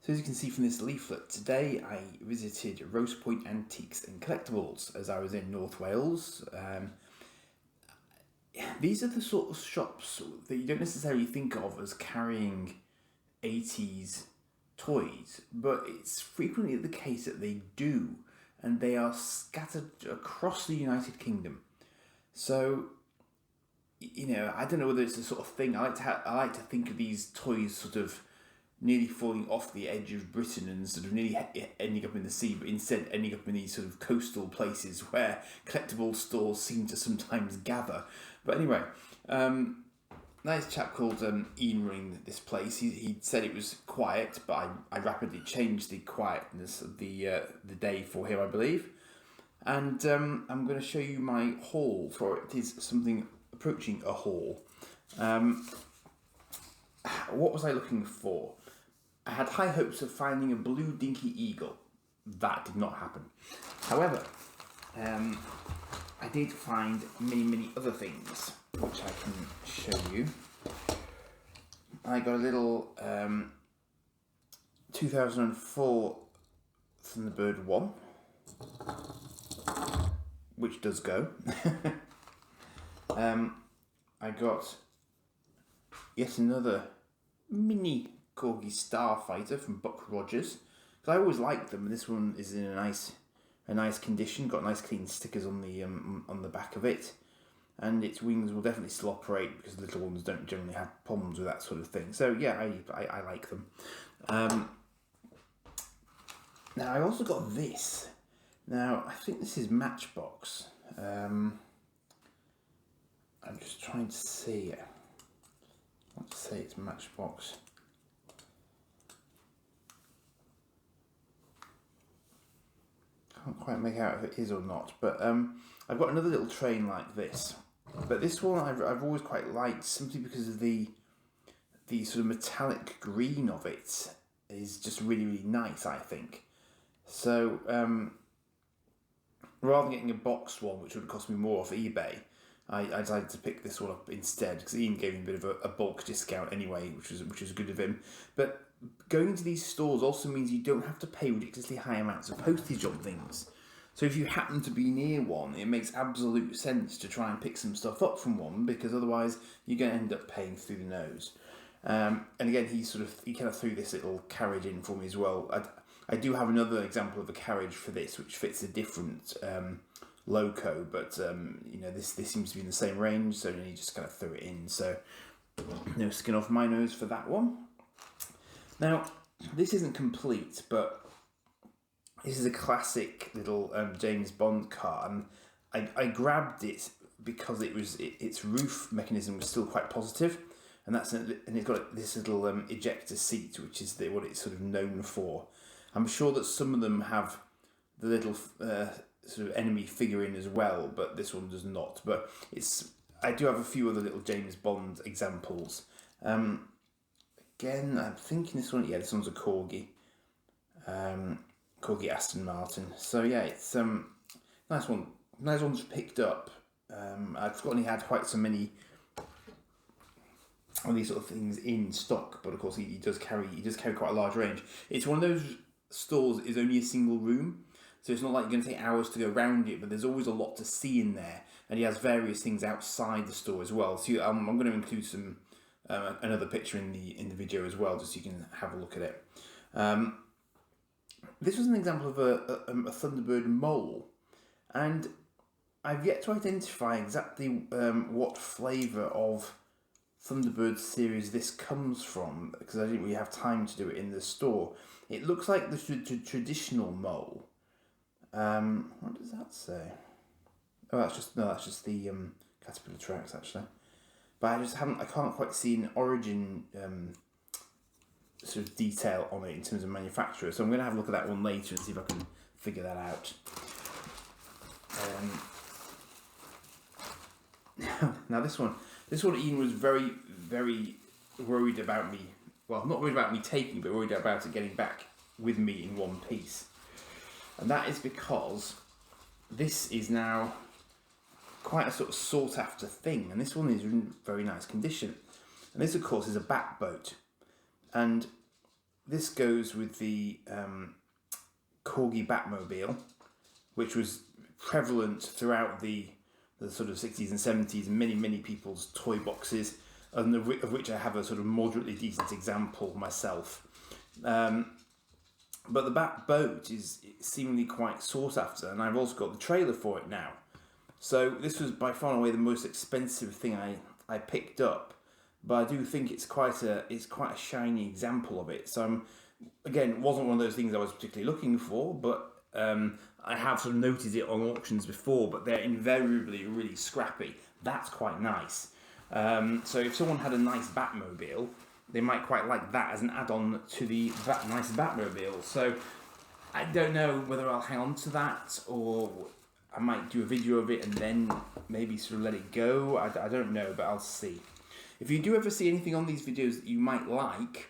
So as you can see from this leaflet, today I visited Rose Point Antiques and Collectables as I was in North Wales. These are the sort of shops that you don't necessarily think of as carrying 80s toys, but it's frequently the case that they do, and they are scattered across the United Kingdom. So, I don't know whether it's the sort of thing, I like to think of these toys sort of nearly falling off the edge of Britain and sort of nearly ending up in the sea, but instead ending up in these sort of coastal places where collectible stores seem to sometimes gather. But anyway, nice chap called Ian running this place. He said it was quiet, but I rapidly changed the quietness of the day for him, I believe. And I'm going to show you my haul for it. It is something approaching a haul. What was I looking for? I had high hopes of finding a blue dinky eagle. That did not happen. However, I did find many other things, which I can show you. I got a little 2004 Thunderbird 1, which does go. I got yet another mini Corgi Starfighter from Buck Rogers, because I always liked them, and this one is in a nice condition. Got nice clean stickers on the back of it, and its wings will definitely still operate because the little ones don't generally have problems with that sort of thing. So yeah, I like them. Now I also got this. Now I think this is Matchbox. I'm just trying to see. I want to say it's Matchbox. Can't quite make out if it is or not, but I've got another little train like this. But this one I've always quite liked, simply because of the sort of metallic green of it is just really nice, I think. So rather than getting a box one, which would cost me more off eBay, I decided to pick this one up instead, because Ian gave me a bit of a bulk discount anyway, which was good of him. But going into these stores also means you don't have to pay ridiculously high amounts of postage on things. So if you happen to be near one, it makes absolute sense to try and pick some stuff up from one, because otherwise you're going to end up paying through the nose. And again, he kind of threw this little carriage in for me as well. I do have another example of a carriage for this, which fits a different loco, but this seems to be in the same range, so he just kind of threw it in. So no skin off my nose for that one. Now, this isn't complete, but this is a classic little James Bond car, and I grabbed it because its roof mechanism was still quite positive, and it's got this little ejector seat, which is what it's sort of known for. I'm sure that some of them have the little sort of enemy figurine as well, but this one does not. But I do have a few other little James Bond examples. Again, I'm thinking this one's a Corgi. Corgi Aston Martin. So yeah, it's nice one. Nice one's picked up. I've forgotten he had quite so many of these sort of things in stock, but of course he does carry quite a large range. It's one of those stores that is only a single room, so it's not like you're going to take hours to go around it, but there's always a lot to see in there, and he has various things outside the store as well. So I'm going to include some another picture in the video as well, just so you can have a look at it. This was an example of a Thunderbird mole, and I've yet to identify exactly what flavour of Thunderbird series this comes from, because I didn't really have time to do it in the store. It looks like the traditional mole. What does that say? Oh, that's just the Caterpillar tracks, actually. But I can't quite see an origin sort of detail on it in terms of manufacturer. So I'm going to have a look at that one later and see if I can figure that out. Now this one Ian was very, very worried about me. Well, not worried about me taking, but worried about it getting back with me in one piece. And that is because this is now quite a sort of sought after thing, and this one is in very nice condition. And this, of course, is a bat boat. And this goes with the Corgi Batmobile, which was prevalent throughout the sort of 60s and 70s in many people's toy boxes, and of which I have a sort of moderately decent example myself. But the Bat boat is seemingly quite sought after, and I've also got the trailer for it now. So this was by far and away the most expensive thing I picked up, but I do think it's quite a shiny example of it. So again, it wasn't one of those things I was particularly looking for, but I have sort of noticed it on auctions before, but they're invariably really scrappy. That's quite nice. So if someone had a nice Batmobile, they might quite like that as an add-on to the nice Batmobile. So I don't know whether I'll hang on to that, or I might do a video of it and then maybe sort of let it go. I don't know, but I'll see. If you do ever see anything on these videos that you might like,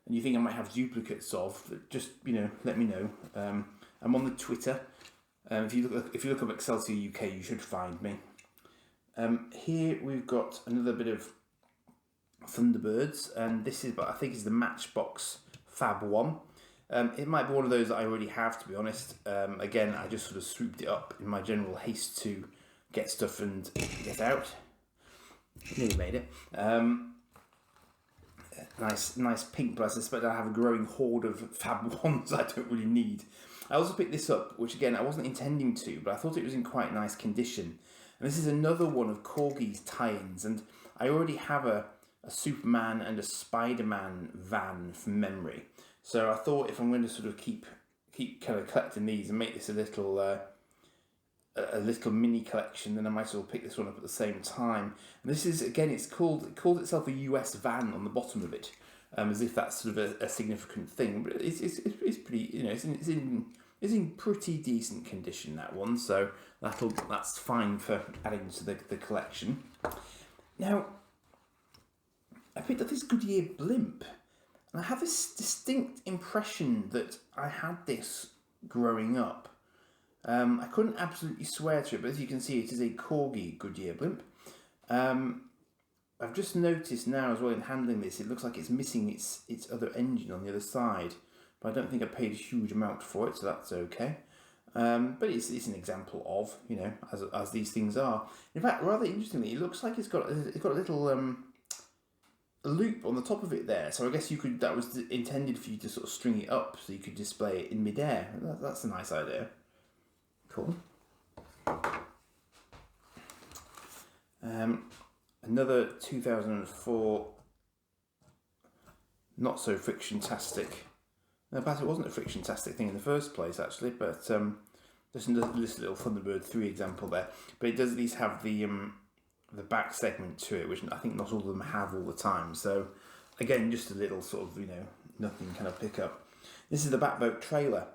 and you think I might have duplicates of, just let me know. I'm on the Twitter. If you look up Excelsior UK, you should find me. Here we've got another bit of Thunderbirds, and this is, I think, is the Matchbox Fab 1. It might be one of those that I already have, to be honest. Again, I just sort of swooped it up in my general haste to get stuff and get out. Nearly made it. Nice pink, but I suspect I have a growing hoard of Fab 1s I don't really need. I also picked this up, which again, I wasn't intending to, but I thought it was in quite nice condition. And this is another one of Corgi's tie-ins, and I already have a Superman and a Spider-Man van from memory. So I thought if I'm going to sort of keep kind of collecting these and make this a little mini collection, then I might as well pick this one up at the same time. And this is, again, it calls itself a US van on the bottom of it, as if that's sort of a significant thing. But it's pretty, it's in pretty decent condition, that one. So that's fine for adding to the collection. Now, I picked up this Goodyear blimp, and I have this distinct impression that I had this growing up. I couldn't absolutely swear to it, but as you can see, it is a Corgi Goodyear blimp. I've just noticed now as well in handling this, it looks like it's missing its other engine on the other side, but I don't think I paid a huge amount for it, so that's okay. But it's an example of, as these things are. In fact, rather interestingly, it looks like it's got a little loop on the top of it there. So I guess that was intended for you to sort of string it up so you could display it in midair. That's a nice idea. Cool. Another 2004 not so friction-tastic. No, perhaps it wasn't a friction-tastic thing in the first place, actually, but just this little Thunderbird 3 example there. But it does at least have the back segment to it, which I think not all of them have all the time. So again, just a little sort of nothing kind of pickup. This is the Batboat trailer,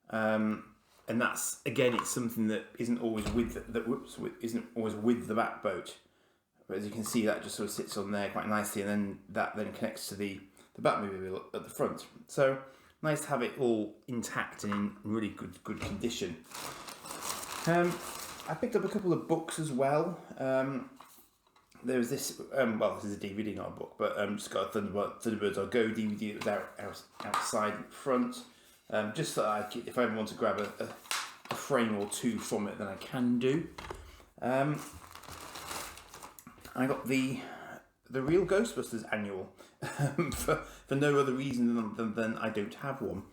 and that's, again, it's something that isn't always with isn't always with the Batboat. But as you can see, that just sort of sits on there quite nicely, and then that connects to the Batmobile at the front. So nice to have it all intact and in really good condition. I picked up a couple of books as well. There's this, this is a DVD, not a book, but just got a Thunderbirds Are Go DVD that was outside front. Just so that if I ever want to grab a frame or two from it, then I can do. I got the Real Ghostbusters annual for no other reason than I don't have one.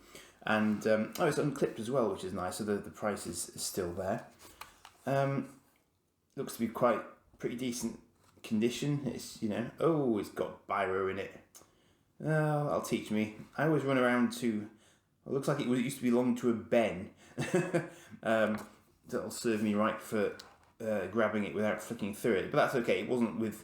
And it's unclipped as well, which is nice, so the price is still there. Looks to be pretty decent condition. It's, it's got biro in it. Oh, that'll teach me. I always run around to, it looks like it used to belong to a Ben. That'll serve me right for grabbing it without flicking through it. But that's okay. It wasn't with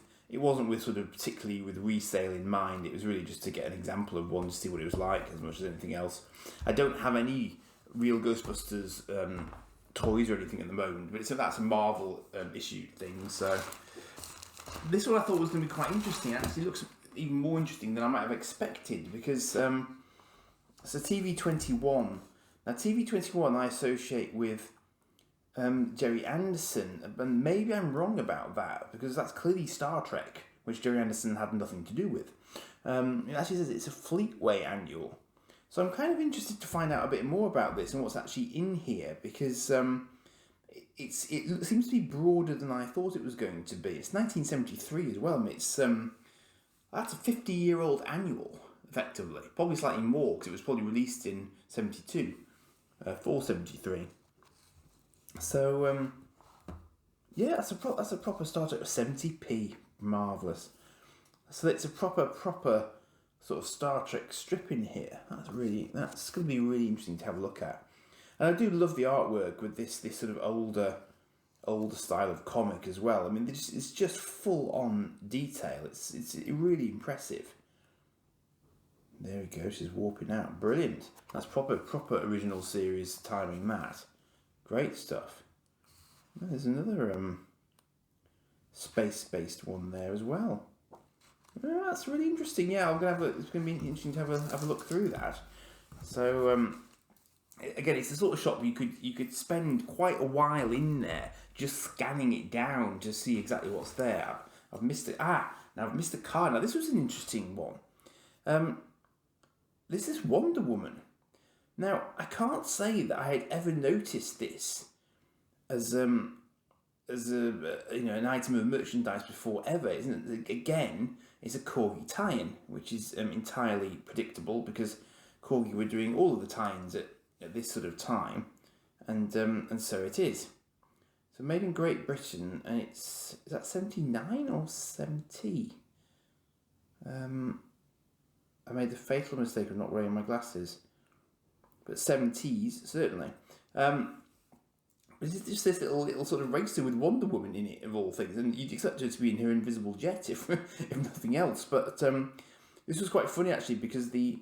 sort of particularly with resale in mind. It was really just to get an example of one to see what it was like as much as anything else. I don't have any Real Ghostbusters toys or anything at the moment, but that's a Marvel issued thing. So this one I thought was going to be quite interesting. Actually, looks even more interesting than I might have expected, because it's a TV21. Now TV21 I associate with Jerry Anderson, and maybe I'm wrong about that, because that's clearly Star Trek, which Jerry Anderson had nothing to do with. It actually says it's a Fleetway annual. So I'm kind of interested to find out a bit more about this and what's actually in here, because it seems to be broader than I thought it was going to be. It's 1973 as well. I mean, that's a 50-year-old annual, effectively. Probably slightly more, because it was probably released in 72, for 73. So, yeah, that's a proper Star Trek. 70p, marvellous. So it's a proper sort of Star Trek strip in here. That's going to be really interesting to have a look at. And I do love the artwork with this sort of older style of comic as well. I mean, it's just full on detail. It's really impressive. There we go. She's warping out. Brilliant. That's proper original series timing. That great stuff. There's another space-based one there as well. Oh, that's really interesting. Yeah, it's going to be interesting to have a look through that. So again, it's the sort of shop you could spend quite a while in there just scanning it down to see exactly what's there. I've missed it. Now I've missed a card. Now this was an interesting one. This is Wonder Woman. Now I can't say that I had ever noticed this as an item of merchandise before ever, isn't it? Again, it's a Corgi tie-in, which is entirely predictable because Corgi were doing all of the tie-ins at this sort of time, and so it is. So made in Great Britain, and is that 79 or 70? I made the fatal mistake of not wearing my glasses, but 70s certainly. It's just this little sort of racer with Wonder Woman in it, of all things, and you'd expect her to be in her invisible jet if nothing else. But this was quite funny actually, because the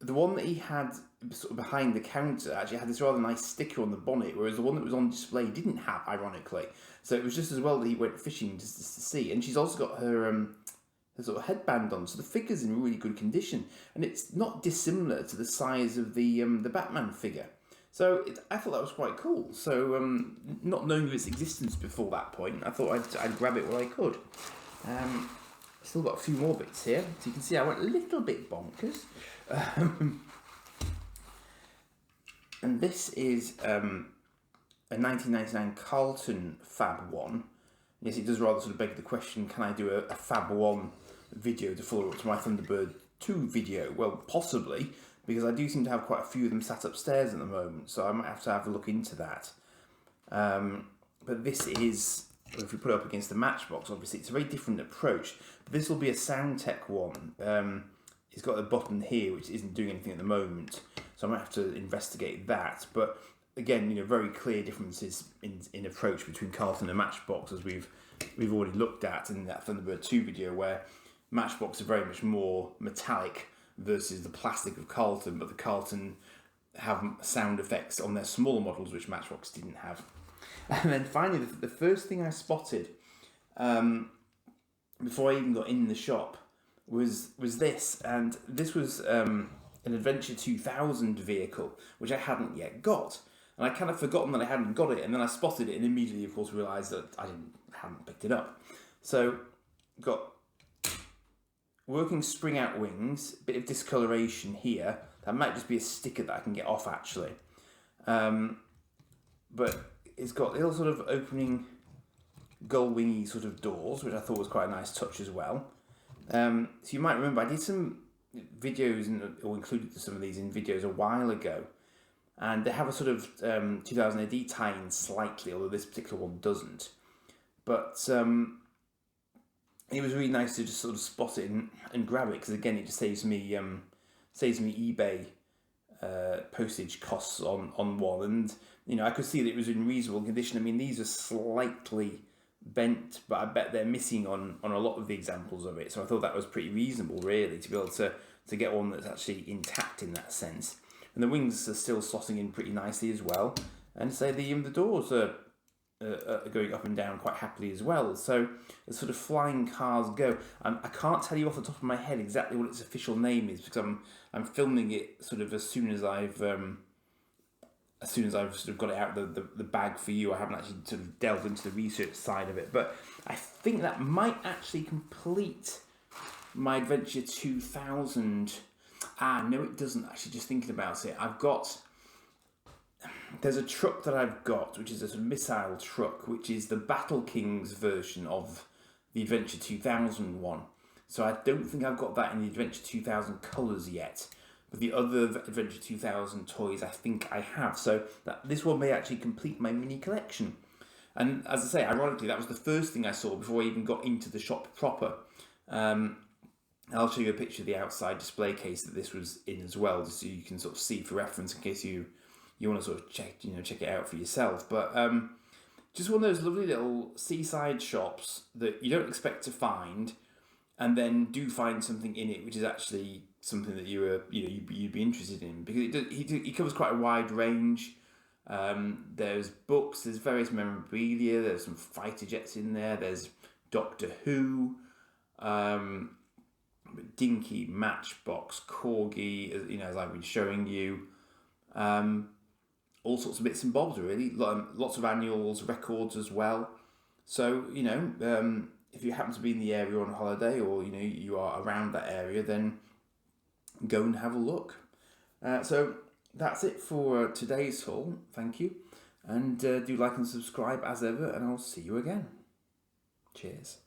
one that he had sort of behind the counter actually had this rather nice sticker on the bonnet, whereas the one that was on display didn't have, ironically. So it was just as well that he went fishing just to see. And she's also got her sort of headband on, so the figure's in really good condition, and it's not dissimilar to the size of the Batman figure. So I thought that was quite cool. So not knowing of its existence before that point, I thought I'd grab it while I could. Still got a few more bits here. So you can see I went a little bit bonkers. And this is a 1999 Carlton Fab 1. Yes, it does rather sort of beg the question, can I do a Fab 1 video to follow up to my Thunderbird 2 video? Well, possibly, because I do seem to have quite a few of them sat upstairs at the moment, so I might have to have a look into that. But this is, if we put it up against the Matchbox, obviously it's a very different approach. But this will be a Soundtech one. It's got a button here which isn't doing anything at the moment, so I might have to investigate that. But again, very clear differences in approach between Carlton and Matchbox, as we've already looked at in that Thunderbird 2 video, where Matchbox are very much more metallic versus the plastic of Carlton, but the Carlton have sound effects on their smaller models, which Matchbox didn't have. And then finally, the first thing I spotted before I even got in the shop was this, and this was an Adventure 2000 vehicle, which I hadn't yet got. And I kind of forgotten that I hadn't got it, and then I spotted it and immediately, of course, realised that I hadn't picked it up. So, got working spring-out wings, bit of discoloration here. That might just be a sticker that I can get off, actually. But it's got little sort of opening gull-wingy sort of doors, which I thought was quite a nice touch as well. So you might remember I did some videos, or included some of these in videos a while ago, and they have a sort of 2000 AD tie-in slightly, although this particular one doesn't. But it was really nice to just sort of spot it and grab it, because again, it just saves me eBay postage costs on one, and I could see that it was in reasonable condition. I mean, these are slightly bent, but I bet they're missing on a lot of the examples of it. So I thought that was pretty reasonable, really, to be able to get one that's actually intact in that sense. And the wings are still slotting in pretty nicely as well. And say the doors are going up and down quite happily as well. So as sort of flying cars go, I can't tell you off the top of my head exactly what its official name is, because I'm filming it sort of as soon as I've sort of got it out the bag for you. I haven't actually sort of delved into the research side of it, but I think that might actually complete my Adventure 2000. No, it doesn't. Actually, just thinking about it, there's a truck that I've got, which is a sort of missile truck, which is the Battle Kings version of the Adventure 2000 one. So I don't think I've got that in the Adventure 2000 colours yet. But the other Adventure 2000 toys, I think I have. So this one may actually complete my mini collection. And as I say, ironically, that was the first thing I saw before I even got into the shop proper. I'll show you a picture of the outside display case that this was in as well, just so you can sort of see for reference in case you want to sort of check it out for yourself. But just one of those lovely little seaside shops that you don't expect to find, and then do find something in it which is actually something that you'd be interested in, because he covers quite a wide range. There's books, there's various memorabilia, there's some fighter jets in there, there's Doctor Who, Dinky, Matchbox, Corgi, as I've been showing you, all sorts of bits and bobs really, lots of annuals, records as well. So if you happen to be in the area on holiday, or you are around that area, then go and have a look. So that's it for today's haul. Thank you, and do like and subscribe as ever, and I'll see you again. Cheers.